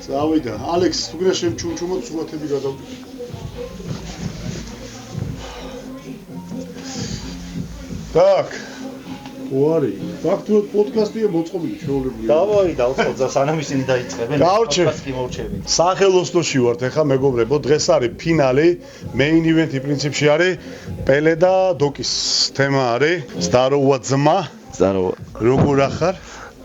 წავიდა. ალექს, თუ გინდა შემჩუმჩუმოთ სურათები გადავდით. Так. უარი, ფაქტობრივად პოდკასტია მოწყობილი ჩვეულებრივი. დავაი დავწყო სანამ ისინი დაიწყებენ. პოდკასტი მოვჩები. სახელოსნოში ვართ ახლა მეგობრებო, დღეს არის ფინალი, main event-ი პრინციპში არის პელე და დოკის თემა არის. ზდაროვა ძმა. ზდაროვა. როგორ ახარ?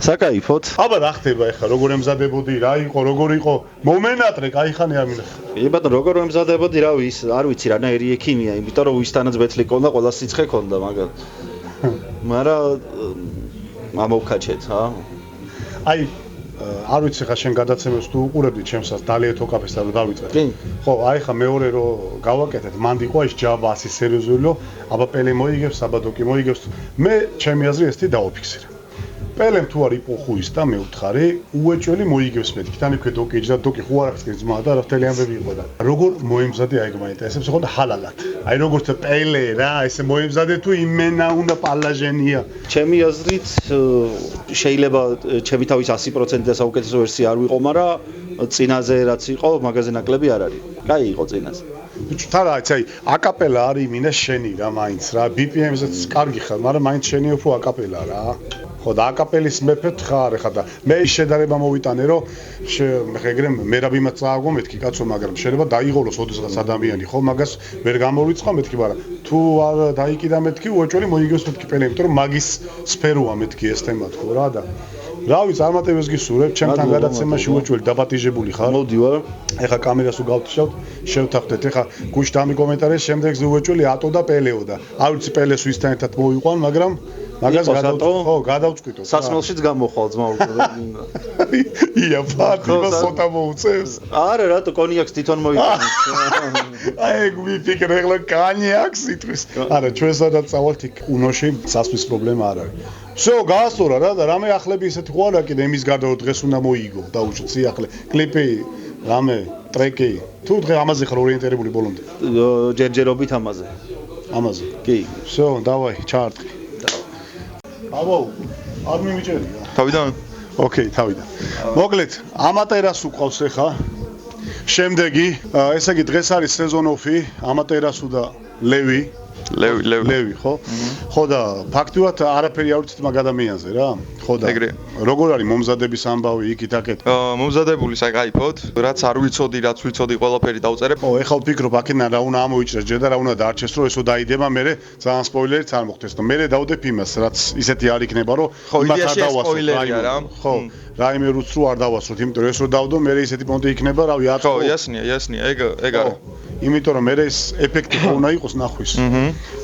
საკაიფოთ. აბა რა ხდება ახლა, როგორ ემზადებოდი, რა იყო, როგორ იყო მომენატრე, კაიხანი არ მინახა. ბატონო, როგორ ემზადებოდი, რა ვიცი, არ ვიცი რანაირი ექიმია, იმიტომ რომ ვისთანაც ბეთლი ქონდა, ყველა სიცხე ქონდა, მაგრამ ამოვკაჩეთ, ჰა? აი, არ ვიცი ხა შენ გადაცემებს თუ უყურებდი ჩემსაც დალია თოკაფესთან რომ დავიწყე. კი. ხო, აი ხა მეორე რომ გავაკეთეთ, მანდი ყო ის ჯაბა ასე სერიოზულო, აბა პელე მოიგებს, აბა დოკი მოიგებს. მე ჩემი აზრი ესეთი დაუფიქსირე. პელემ თუ არ იპოხუის და მე ვთხარი, უეჭველი მოიგებს მეთქი. თან იქვე დოკი და დოკი ხო არ აქვს ძმა და რა მთელი ამბები იყო და. როგორ მოემზადე აი მაინტერესებს ხო და ჰალალად. აი როგორც პელე რა, ესე მოემზადე თუ იმენა უნდა პალაჟენია. ჩემი აზრით შეიძლება ჩემი თავის 100%-ზე საუკეთესო ვერსია არ ვიყო, მაგრამ წინაზე რაც იყო, მაგაზე ნაკლები არ არის. კაი იყო წინაზე. ბიჭო, რა იცი, აი აკაპელა არის იმინა შენი რა მაინც რა, BPM-ზეც კარგი ხარ, მაგრამ მაინც შენი უფრო აკაპელა რა. ხო და აკაპელის მეფე ხარ ხა და მე ის შედარება მოვიტანე რომ ეგრე მერაბიმაც წააგო მეთქი კაცო, მაგრამ შეიძლება დაიღოროს ოდესღაც ადამიანი ხო, მაგას ვერ გამოვიწყო მეთქი, მაგრამ თუ არ დაიკიდა მეთქი, უეჭველი მოიგებს მეთქი პელე, იმიტომ რომ მაგის სფეროა მეთქი ეს თემა თქო რა და რა ვიცი, წარმატებებს გისურვებ, ჩემთან გადაცემაში უეჭველი დაპატიჟებული ხარ. მოდივარ. ეხა კამერას უგავთიშავთ, შევთანხმდეთ. ეხა გუშ დამიკომენტარეს, შემდეგზე უეჭველი ატო და პელეო და არ ვიცი პელეს ვისთან ერთად მოვიყვან, მაგრამ მაგას გადავწყვიტო. სასმელშიც გამოხვალ ძმა უკვე. ია, ფარტიმა სოტა მოუწევს. არა, რატო კონიაკს თვითონ მოიტანეს. აი, გვიფიქრე ახლა კონიაკს იტყვის. არა, ჩვენ სადაც წავალთ იქ უნოში, სასმის პრობლემა არ არის. всё, გაასწორა რა და რამე ახლები ისეთი ხო არა კიდე იმის გარდა დღეს უნდა მოიგო, დაუშვით სიახლე. კლიპი, რამე, ტრეკი. თუ დღე ამაზე ხარ ორიენტირებული ბოლომდე? ჯერჯერობით ამაზე. ამაზე. კი. всё, давай, ჩაარტყი. აბო, არ მიმიჭერია. თავიდან? ოკეი, თავიდან. მოკლედ, ამატერას უყავს ახლა. შემდეგი, ესე იგი დღეს არის სეზონ ოფი, ამატერასუ და ლევი. ლევი, ხო? ხო და ფაქტიურად არაფერი არ ვიცით მაგ ადამიანზე რა. ხო და როგორ არის მომზადების ამბავი იქით აქეთ? მომზადებული საკაიფოდ, რაც არ ვიცოდი, რაც ვიცოდი, ყველაფერი დავწერებ. ხო, ეხლა ვფიქრობ აქედან რა უნდა ამოიჭრეს ჯერ და რა უნდა დაარჩეს, რომ ესო დაიდება, მე ძალიან სპოილერიც არ მოხდეს და მე დავდებ იმას, რაც ისეთი არ იქნება, რომ იმათ არ დავასრულებია რა. ხო, რაიმე რუც რო არ დავასრულოთ, იმიტომ რომ ეს რო დავდო, მე ისეთი პონტი იქნება, რავი, ათო. ხო, იასნია, ეგ არა. იმიტომ რომ მე ეს ეფექტი ხო უნდა იყოს ნახვის.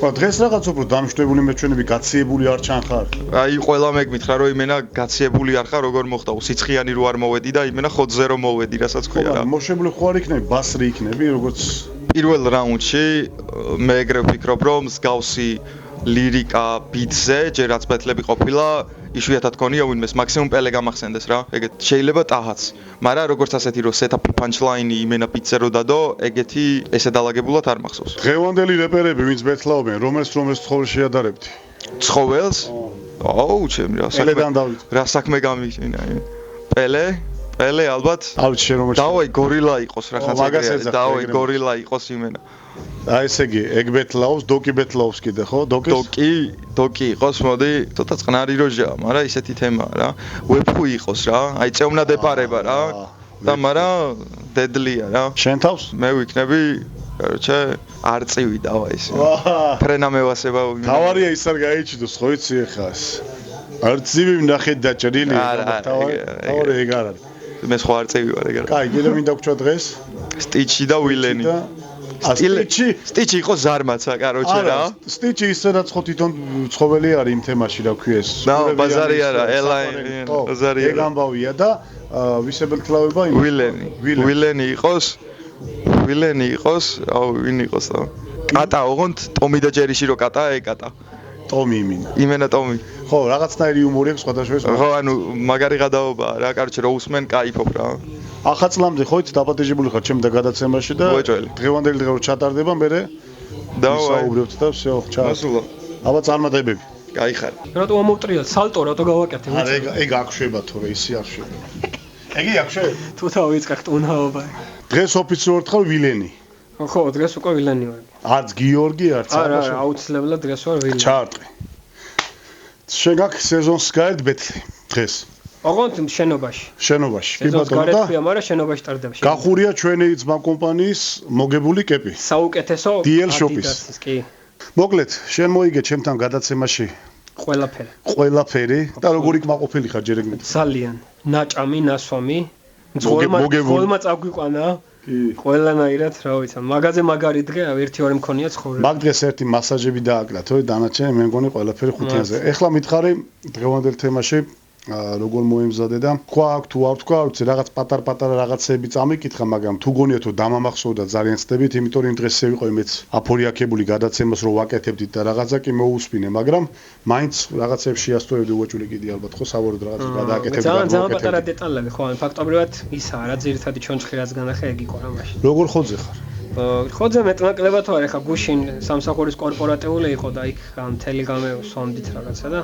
ხო, დღეს რაღაც უფრო დამშვიდებული მეჩვენები გაციებული არ ჩანხარ? აი, ყველა მეკითხა რომ იმენა გაციებული არ ხარ, როგორ მოხდა? სიცხიანი რო არ მოვედი და იმენა ხოძზე რო მოვედი, რასაც ქვია რა. მოშებული ხო არ იქნები, ბასრი იქნები, როგორც პირველ რაუნდში მე ეგრე ვფიქრობ, რომ მსგავსი ლირიკა ბიტზე, ჯერ რაც ბეთლები ყოფილა, იშვიათად ქონია ვინმეს მაქსიმუმ პელე გამახსენდეს რა. ეგეთ შეიძლება ტაჰაც. მაგრამ როგორც ასეთი რო სეტაპი პანჩლაინი იმენა ბიტზე რო დადო, ეგეთი ესე დაალაგებულად არ მახსოვს. დღევანდელი რეპერები ვინც ბეთლაობენ, რომელს ცხოველს შეადარებდი? ცხოველს? აუ, ჩემი რა საქმე გამიჩინა. პელე ალბათ. არ ვიცი შენ რომელს. დავაი გორილა იყოს რაღაცა ეგრე. დავაი გორილა იყოს იმენა. აი ესე იგი, ეგ ბეთლაობს, დოკი ბეთლაობს კიდე, ხო? დოკი იყოს, მოდი, ცოტა წყნარი როჟაა, მაგრამ ისეთი თემაა რა. ვეფხუ იყოს რა, აი წევნა დეპარება რა. და მაგრამ დედლია რა. შენ თავს? მე ვიქნები, короче, არწივი დავა ის. ფრენა მევასება. თავარია ის არ გაიჩიდოს, ხო იცი ახლა. არწივი ვნახე დაჭრილი. თავარი ეგ არ არის. მე სხვა არწივი ვარ ეგ არა. კაი, კიდე მინდა გქვა დღეს? სტიჩი და ვილენი. სტიჩი იყო ზარმაცა, короче რა. სტიჩი ისედაც ხო თვითონ ცხოველი არის იმ თემაში, რა ქვია ეს. ბაზარი არა, ელაინ, ბაზარი არა. ეგ ამბავია და ვისებელთლავება იმ ვილენი იყოს, აუ ვინ იყოს და კატა ოღონდ ტომი და ჯერიში რო კატაა, ეკატა. ტომი იმენა ტომი. ხო, რაღაცნაირი იუმორი აქვს სხვადასხვა. ხო, ანუ მაგარი გადაობაა რა, короче რო უსმენ, кайფობ რა. ახალწლამდე ხო იცი დაპატიჟებული ხარ ჩემ და გადაცემაში და დღევანდელი დღე რო ჩატარდება, მე ვისაუბრებთ და всё, ჩასულა. აბა წარმატებები. კაი ხარ. რატო ამოვტრიალ, სალტო რატო გავაკეთე? არა, ეგ აქ შვება თორე ისი არ შვება. ეგი აქვს შე? თუ დავიწყებთ უნაობა. დღეს ოფიციალურად ხარ ვილენი. ხო, დღეს უკვე ვილენი ვარ. არც გიორგი, არც არა, აუცილებლად დღეს ვარ ვილენი. ჩარტყი. შენ გაქვს სეზონს გაერთ ბეთლი დღეს. ოღონდ შენობაში. შენობაში. კი სეზონს ბატონო და გარეთქვია, მაგრამ შენობაში ტარდება. გახურია ჩვენი ძმა კომპანიის მოგებული კეპი. საუკეთესო DL Shop-ის. კი. მოკლედ, შენ მოიგე ჩემთან გადაცემაში ყველაფერი. ყველაფერი და როგორი კმაყოფილი ხარ ჯერ ეგ ძალიან. ნაჭამი, ნასვამი. მოგებული. ხოლმა წაგვიყვანა. კი. ყველანაირად, რა ვიცი, მაგაზე მაგარი დღე, ერთი ორი მქონია ცხოვრება. მაგ დღეს ერთი მასაჟები დააკლათო, დანარჩენი მე მგონი ყველაფერი ხუთიანზე. ეხლა მითხარი დღევანდელ თემაში როგორ მოემზადე და თქვა აქვს თუ არ თქვა, ვიცი რაღაც პატარ-პატარა რაღაცები წამიკითხა, მაგრამ თუ გონიათ რომ დამამახსოვრდა ძალიან ცდებით, იმიტომ რომ დღეს შევიყო იმეც აფორიაქებული გადაცემას რომ ვაკეთებდით და რაღაცა კი მოусპინე, მაგრამ მაინც რაღაცებს შეასწორებდი უეჭველი კიდე ალბათ ხო სავარაუდოდ რაღაცას გადააკეთებდი. ძალიან პატარა დეტალები ხო, ფაქტობრივად ისაა რა ძირითადი ჩონჩხი რაც განახე ეგ იყო რამაში. როგორ ხოძე ხარ? ხოძე მეტნაკლებად ვარ, ეხა გუშინ სამსახურის კორპორატიული იყო და იქ მთელი გამე სვამდით რაღაცა და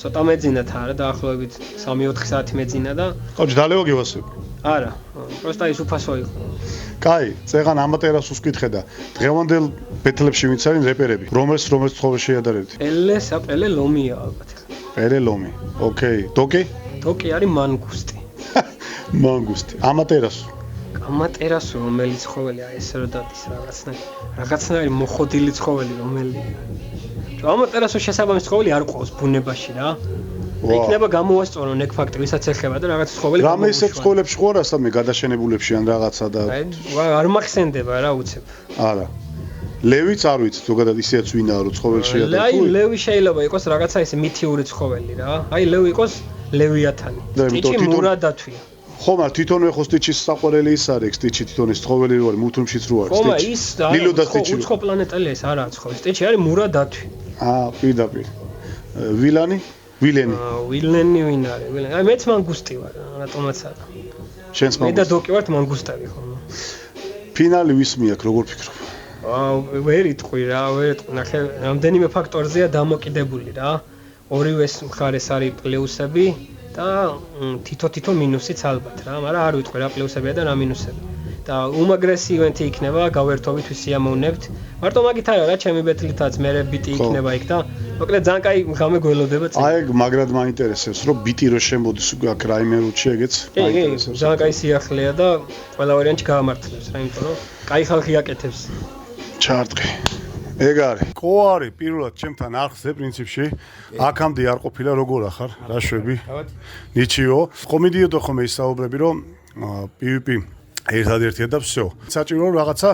ცოტა მეძინა თან რა დაახლოებით 3-4 საათი მეძინა და ყავჭი დალევა გევასები. არა, პროსტა ის უფასო იყო. კაი, წეღან ამატერასს უსკითხე და დღევანდელ ბეთლებში ვინც არის რეპერები, რომელს ცხოვრება შეადარებთ? პელე ლომია ალბათ. პელე ლომი. ოკეი, დოკი? დოკი არის მანგუსტი. მანგუსტი. ამატერასს ამატერასო რომელიც ცხოველია ეს რო დადის რაღაცნაირი მოხოდილი ცხოველი რომელია. ამატერასო შესაბამის ცხოველი არ ყავს ბუნებაში რა. იქნება გამოასწორო ეგ ფაქტი, ვისაც ეხება და რაღაც ცხოველი გამოვიშვან. რამე ისეთ ცხოველებში ხო არა სამე გადაშენებულებში ან რაღაცა და არ მახსენდება რა უცებ. არა. ლევიც არ ვიცი ზოგადად ისეაც ვინაა რომ ცხოველი შეადარებს. აი ლევი შეიძლება იყოს რაღაცა ესე მითიური ცხოველი რა. აი ლევი იყოს ლევიათანი. ტიჩი მურა დათვია. ხომა თვითონვე ხო სტიჩის საყვარელი ის არის, სტიჩი თვითონ ის ცხოველი რო არის, მუთუმშიც რო არის, ხომა ის ლილო და სტიჩი. უცხო პლანეტელი ეს არა ცხოველი. სტიჩი არის მურა დათვი. პირდაპირ. ვილენი? ვილენი. ვილენი ვინ არის? ვილენი. აი მეც მანგუსტი ვარ, რატომაც არა. შენს მე და დოკი ვართ მანგუსტები ხო? ფინალი ვის მიაქვს, როგორ ფიქრობ? ვერ იტყვი რა, ვერ იტყვი. ნახე, რამდენიმე ფაქტორზეა დამოკიდებული რა. ორივე მხარეს არის პლუსები და თითო მინუსიც ალბათ რა, მაგრამ არ ვიტყვი რა პლუსებია და რა მინუსები. და უმაგრესი ივენთი იქნება, გავერთობით ვისიამოვნებთ. მარტო მაგით არა რა, ჩემი ბეთლითაც მე ბიტი იქნება იქ და მოკლედ ძალიან კაი ღამე გველოდება წინ. აი ეგ მაგრად მაინტერესებს, რომ ბიტი რო შემოდის უკვე აქ რაიმე რუჩი ეგეც მაინტერესებს. ძალიან კაი სიახლეა და ყველა ვარიანტი გაამართლებს რა, იმიტომ რომ კაი ხალხი აკეთებს. ჩარტყი. ეგ არის. ყო არის პირველად ჩემთან არხზე პრინციპში. აქამდე არ ყოფილა როგორ ახარ? რა შვები? ნიჩიო. ყომიდიოდო ხომ ისაუბრები რომ PvP ერთადერთია და всё. საჭირო რაღაცა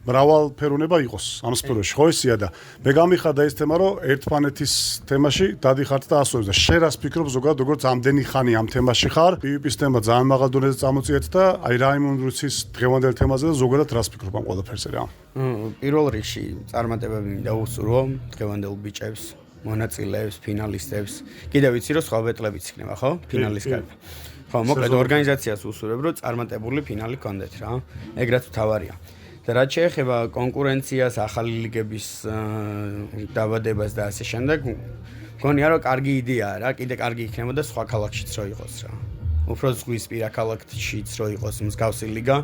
მრავალფეროვნება იყოს ამ სფეროში, ხო ისია და მე გამიხარდა ეს თემა, რომ ერთმანეთის თემაში დადიხართ და ასოებს და შენ რას ფიქრობ ზოგადად როგორც ამდენი ხანი ამ თემაში ხარ? PvP-ის თემა ძალიან მაღალ დონეზე წამოწიეთ და აი რაიმონ რუცის დღევანდელ თემაზე და ზოგადად რას ფიქრობ ამ ყველაფერზე რა? პირველ რიგში წარმატებები მინდა უსურვო დღევანდელ ბიჭებს, მონაწილეებს, ფინალისტებს. კიდევ ვიცი რომ სხვა ბეტლებიც იქნება, ხო? ფინალის კარგი. ხო, მოკლედ ორგანიზაციას უსურვებ, რომ წარმატებული ფინალი გქონდეთ რა. ეგ რაც თავარია. და რაც შეეხება კონკურენციას, ახალი ლიგების დაბადებას და ასე შემდეგ, მგონია რომ კარგი იდეაა რა, კიდე კარგი იქნებოდა სხვა ქალაქშიც რო იყოს რა. უფრო ზღვისპირა ქალაქშიც რო იყოს მსგავსი ლიგა.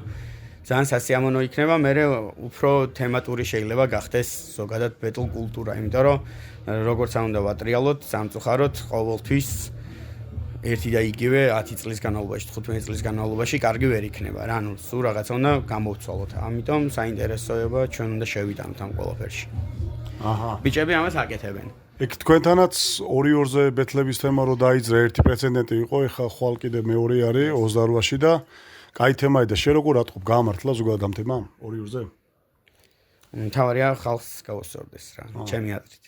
ძალიან სასიამოვნო იქნება, მე უფრო თემატური შეიძლება გახდეს ზოგადად ბეტლ კულტურა, იმიტომ რომ როგორც არ უნდა ვატრიალოთ, სამწუხაროდ ყოველთვის ერთი და იგივე 10 წლის განმავლობაში, 15 წლის განმავლობაში კარგი ვერ იქნება რა. ანუ სულ რაღაცა უნდა გამოვცვალოთ. ამიტომ საინტერესოება ჩვენ უნდა შევიტანოთ ამ ყველაფერში. აჰა. ბიჭები ამას აკეთებენ. ეგ თქვენთანაც 2-2-ზე ბეთლების თემა რო დაიძრა ერთი პრეცედენტი იყო, ეხლა ხვალ კიდე მეორე არის 28-ში და კაი თემაა და შენ როგორ ატყობ გაამართლა ზოგადად ამ თემამ 2-2-ზე? თავარია ხალხს გაუსწორდეს რა, ჩემი აზრით.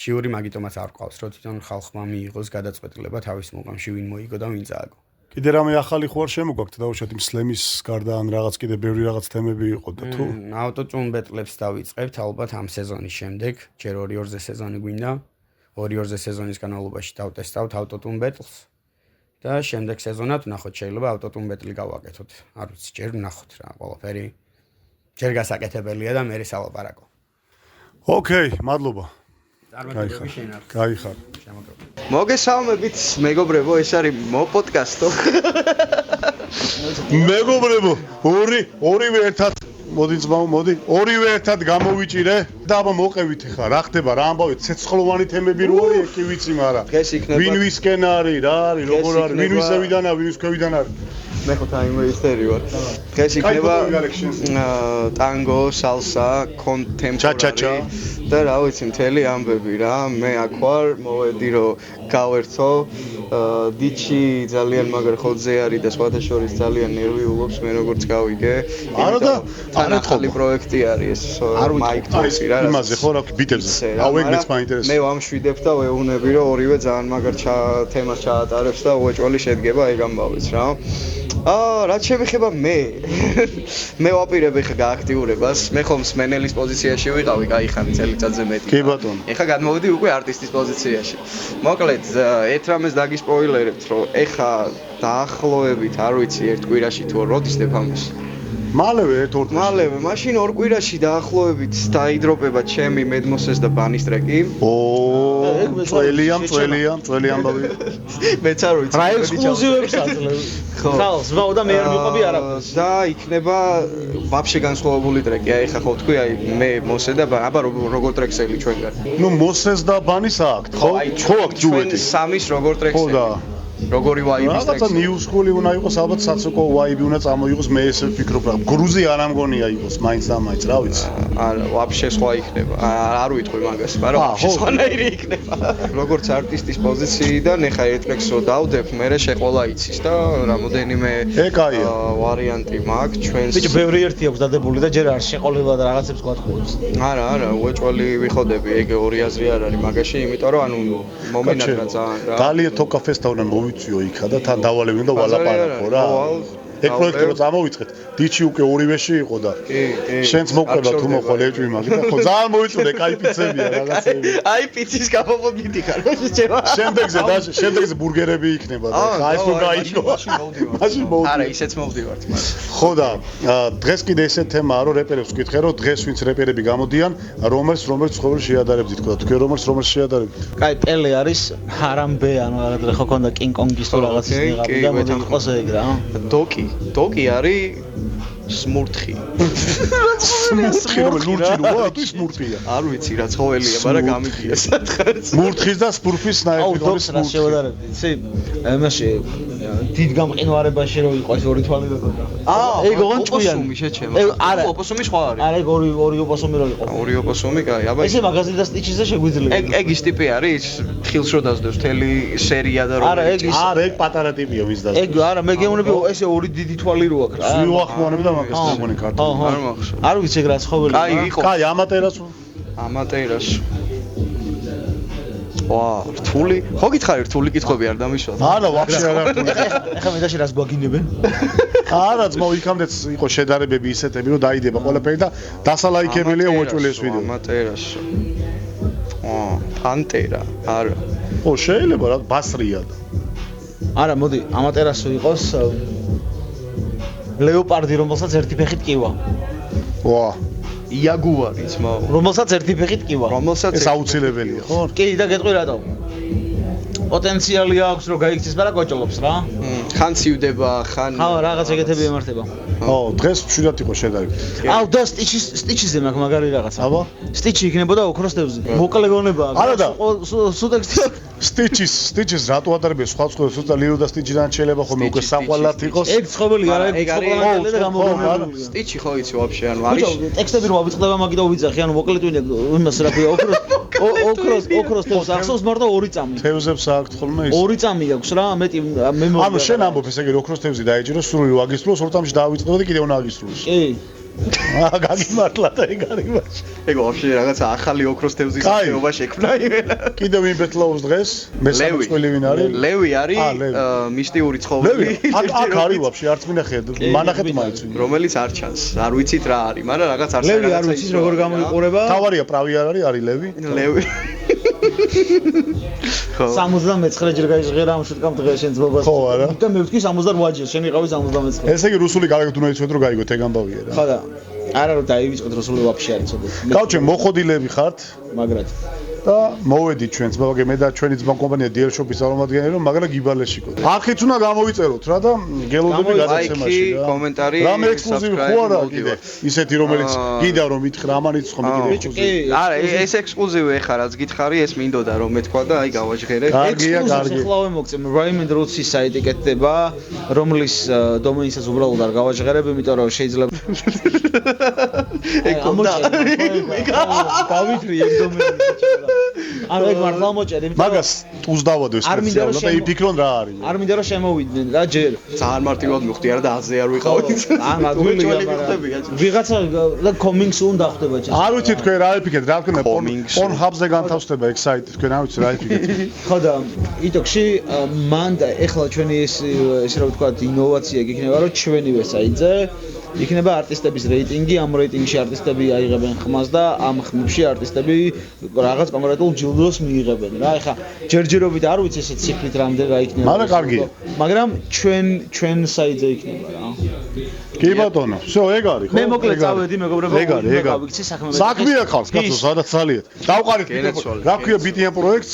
შიური მაგიტომაც არ ყავს, რომ თვითონ ხალხმა მიიღოს გადაწყვეტილება თავის მუყამში ვინ მოიგო და ვინ წააგო. კიდე რამე ახალი ხო არ შემოგვაქვს დაუშვათ იმ სლემის გარდა ან რაღაც კიდე ბევრი რაღაც თემები იყო და თუ ავტოტუნ ბეტლებს დავიწყებთ ალბათ ამ სეზონის შემდეგ, ჯერ 2-2-ზე სეზონი გვინდა. 2-2-ზე სეზონის განმავლობაში დავტესტავთ ავტოტუნ ბეტლს და შემდეგ სეზონად ვნახოთ შეიძლება ავტოტუნ ბეტლი გავაკეთოთ. არ ვიცი, ჯერ ვნახოთ რა, ყველაფერი ჯერ გასაკეთებელია და მე სალაპარაკო. ოკეი, მადლობა. წარმატებები შენ არ გაიხარ. მოგესალმებით, მეგობრებო, ეს არის მოპოდკასტო. მეგობრებო, ორივე ერთად მოდი ძმაო, მოდი. ორივე ერთად გამოვიჭირე და აბა მოყევით ხა, რა ხდება, რა ამბავით, ცეცხლოვანი თემები რო არის, კი ვიცი, მაგრამ დღეს იქნება ვინ ვისკენ არის, რა არის, როგორ არის, ვინ ვისევიდანაა, ვინ ვისქვევიდან არის. მე ხო ტაიმვეისტერი ვარ. დღეს იქნება ტანგო, სალსა, კონტემპორარი და რა ვიცი, მთელი ამბები რა. მე აქ ვარ, მოვედი რომ გავერთო. დიჩი ძალიან მაგარ ხოძე არის და სხვათა შორის ძალიან ნერვიულობს, მე როგორც გავიგე. არა და ახალი პროექტი არის ეს მაიკ ტოქსი რა. იმაზე ხო რა ბიტებზე. აუ ეგრეც მაინტერესებს. მე ვამშვიდებ და ვეუბნები რომ ორივე ძალიან მაგარ თემას ჩაატარებს და უეჭველი შედგება ეგ ამბავიც რა. რაც შემეხება მე ვაპირებ ეხა გააქტიურებას. მე ხომ სმენელის პოზიციაში ვიყავი, გაიხანი წელიწადზე მეტი. კი ბატონო. ეხა გადმოვედი უკვე არტისტის პოზიციაში. მოკლედ, ერთ რამეს დაგისპოილერებთ, რომ ეხა დაახლოებით, არ ვიცი, ერთ კვირაში თუ როდისდებ ამას. მალევე ერთ-ორ მალევე, მაშინ ორ კვირაში დაახლოებით დაიდროპება ჩემი მედმოსეს და ბანის ტრეკი. წველი ამბავი. მეც არ ვიცი. რა ექსკლუზივებს აძლევს. ხალხს ვაუ და მე არ მიყვები არაფერს. და იქნება ვაფშე განსხვავებული ტრეკი. აი ხა ხო თქვი, აი მე მოსე და აბა როგორ ტრექსელი ჩვენგან. ნუ მოსეს და ბანის აქვთ, ხო? ხო აქვს ჯუეტი. სამის როგორ ტრექსელი. ხო და როგორი ვაიბის რაღაცა new school-ი უნდა იყოს, ალბათ საცოკო ვაიბი უნდა წამოიღოს, მე ესე ვფიქრობ რა. გრუზი არ ამგონია იყოს, მაინც და მაინც, რა ვიცი. არა, ვაფშე სხვა იქნება. არ ვიტყვი მაგას, მაგრამ ვაფშე სხვანაირი იქნება. როგორც არტისტის პოზიციიდან ეხა ერთ ტრეკს რო დავდებ, მე შეყოლა იცის და რამოდენიმე ვარიანტი მაქვს ჩვენს. ბიჭო, ბევრი ერთი აქვს დადებული და ჯერ არ შეყოლება და რაღაცებს გვატყუებს. არა, უეჭველი ვიხოდები, ეგ ორი აზრი არ არის მაგაში, იმიტომ რომ ანუ მომენატრა ძალიან რა. დალია თოკაფესტა უნდა მოვიწვიო იქა და თან დავალევინო და ვალაპარაკო რა. ეგ პროექტი რო წამოვიწყეთ, დიჩი უკვე ორივეში იყო და შენც მოყვება თუ მოხვალ ეჭვი მაგით და ხო ძალიან მოვიწვიდე, კაი პიცებია რაღაცები. აი პიცის გამომოგიდი ხარ, შეჭება. შემდეგზე ბურგერები იქნება და აი ეს რო გაიგო. მაშინ მოვდივარ. არა, ისეც მოვდივართ მაგრამ. ხო და დღეს კიდე ესე თემაა რომ რეპერებს ვკითხე რომ დღეს ვინც რეპერები გამოდიან, რომელს ცხოვრება შეადარებდით თქო და თქვენ რომელს შეადარებთ. კაი, პელე არის ჰარამბე, ანუ რა ხო ქონდა კინგ კონგის თუ რაღაცის ნიღაბი და მოდი იყოს ეგ რა. დოკი არის სმურთხი. სმურთხი რომ ლურჯი როა თუ სმურთია. არ ვიცი რა ცხოველია, მაგრამ გამიგია სათხარს. მურთხის და სპურფის ნაერთი არის სმურთი. შევადარებდი, იცი? ამაში დიდ გამყინვარებაში რო იყო ეს ორი თვალი როგორია. ეგ ოღონდ ჭკვიანი. ოპოსუმი შეჩემა. არა, ოპოსუმი სხვა არის. არა, ეგ ორი ოპოსუმი რო იყო. ორი ოპოსუმი, კაი, აბა ესე მაგაზინ და სტიჩიზე შეგვიძლია. ეგ ის ტიპი არის, ხილს რო დასდევს მთელი სერია და არა, ეგ პატარა ტიპია ვის დასდევს. ეგ არა, მე გეუბნები ესე ორი დიდი თვალი რო აქვს რა. ვიუახმოვანები და მაგას მოგონი ქართული. არ მახსოვს. არ ვიცი ეგ რა ცხოველი. კაი, იყო. კაი, ამატერას. ვა, რთული? ხო გითხარი რთული კითხვები არ დამიშვა? არა, ვაფშე არა რთული. ეხლა მე დაში რას გვაგინებენ? არა, ძმაო, იქამდეც იყო შედარებები ისეთები, რომ დაიდება ყველაფერი და დასალაიქებელია უეჭველი ეს ვიდეო. ამატერას. პანტერა, არა. ო, შეიძლება რა, ბასრია და. არა, მოდი, ამატერასო იყოს ლეოპარდი, რომელსაც ერთი ფეხით კივა. ვა, იაგუარი ძმაო. რომელსაც ერთი ფეხით კივა. ეს აუცილებელია, ხო? კი, და გეტყვი რატო? პოტენციალი აქვს რომ გაიქცეს, მაგრამ გოჭოლობს რა. ხან ცივდება, ხან ხა რაღაც ეგეთები ემართება. ო, დღეს მშვიდად იყო შედარებით. აუ, და სტიჩიზე მაქვს მაგარი რაღაცა. აბა? სტიჩი იქნებოდა ოქროს თევზი. მოკლე გონება. არა და სუტექსტი. სტიჩის რატო ადარებია სხვა ცხოველს, უბრალოდ ლირო და სტიჩიდან შეიძლება ხოლმე უკვე საყვალად იყოს. ეგ ცხოველი არა, ეგ ცხოველი და გამოგონებულია. სტიჩი ხო იცი ვაფშე, ანუ არის. ბიჭო, ტექსტები რო ავიწყდება მაგით ავიძახი, ანუ მოკლედ ვინდა იმას რა ქვია, ოქროს თევზს ახსოვს მარტო ორი წამი. თევზებს აქვთ ხოლმე ის. ორი წამი აქვს რა, მეტი მე მოვიდა. ანუ შენ ამბობ ესე იგი ოქროს თევზი დაეჭირო, სრული ვაგისრულოს, ორ წამში დაავიწყდება და კიდევ უნდა აგისრულოს. კი. გაგიმართლა და ეგ არის მაშინ. ეგ ვაფშე რაღაცა ახალი ოქროს თევზის სახეობა შექმნა იმენა. კიდევ ვინ ბეთლაობს დღეს? მესამე წვილი ვინ არის? ლევი არის მისტიური ცხოველი. აქ არის ვაფშე არც მინახეთ, მანახეთ მაინც. რომელიც არ ჩანს. არ ვიცით რა არის, მაგრამ რაღაც არის. ლევი არ ვიცის როგორ გამოიყურება. თავარია pravი არ არის ლევი? ლევი. ხო. 79 ჯერ გაიჟღერა ამ შეთქამ დღეს შენ ძმობას. ხო არა. და მე ვთქვი 78 ჯერ, შენ იყავი 79. ესე იგი რუსული კარგად უნდა იცოდეთ რომ გაიგოთ ეგ ამბავია რა. ხო და არა რომ დაივიწყოთ რუსული ვაფშე არ იცოდეთ. გავჩენ მოხოდილები ხართ? მაგრად. და მოვედი ჩვენც, მაგრამ მე და ჩვენი ძმა კომპანია DL Shop-ის წარმომადგენელი რომ მაგრამ გიბალეში ყო. არხით უნდა გამოიწეროთ რა და გელოდები გადაცემაში რა. კომენტარი, რამე ექსკლუზივი ხო არა კიდე ისეთი რომელიც კიდევ რომ ითხრა ამანიც ხომ კიდე ექსკლუზივი. არა, ეს ექსკლუზივი ეხა რაც გითხარი, ეს მინდოდა რომ მეთქვა და აი გავაჟღერე. ექსკლუზივს ხლავე მოგწემ Raymond Roots-ის საიტი კეთდება, რომლის დომეინსაც უბრალოდ არ გავაჟღერებ, იმიტომ რომ შეიძლება გავიტრი ეგ დომეინს. ანუ ეგ მართლა მოჭედი, მაგას ტუს დავადოს სპეციალურად და იფიქრონ რა არის. არ მინდა რომ შემოვიდნენ რა ჯერ. ძალიან მარტივად მივხვდი არა და აზე არ ვიყავით. ვიღაცა და coming soon დახვდება ჩა. არ ვიცი თქვენ რა იფიქრეთ, რა თქმა უნდა Pornhub-ზე განთავსდება ეგ საიტი, თქვენ არ ვიცი რა იფიქრეთ. ხო და იტოქში მან და ეხლა ჩვენი ეს რა ვთქვა ინოვაცია იქნება რომ ჩვენივე საიტზე იქნება არტისტების რეიტინგი, ამ რეიტინგში არტისტები აიღებენ ხმას და ამ ხმებში არტისტები რაღაც კონკრეტულ ჯილდოს მიიღებენ რა. ეხლა ჯერჯერობით არ ვიცი ესეთ ციფრით რამდენი რა იქნება. მაგრამ კარგია. მაგრამ ჩვენ საიტზე იქნება რა. კი ბატონო, всё, ეგ არის ხო? მე მოკლედ წავედი მეგობრებო. ეგ არის. საქმეა ხალხს, კაცო, სადაც ძალიან. დავყარეთ რა ქვია BTM პროექტს?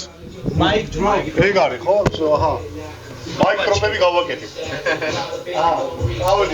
Mic drop. ეგ არის ხო? всё, აჰა. მაიკროფონები გავაკეთებ. აა,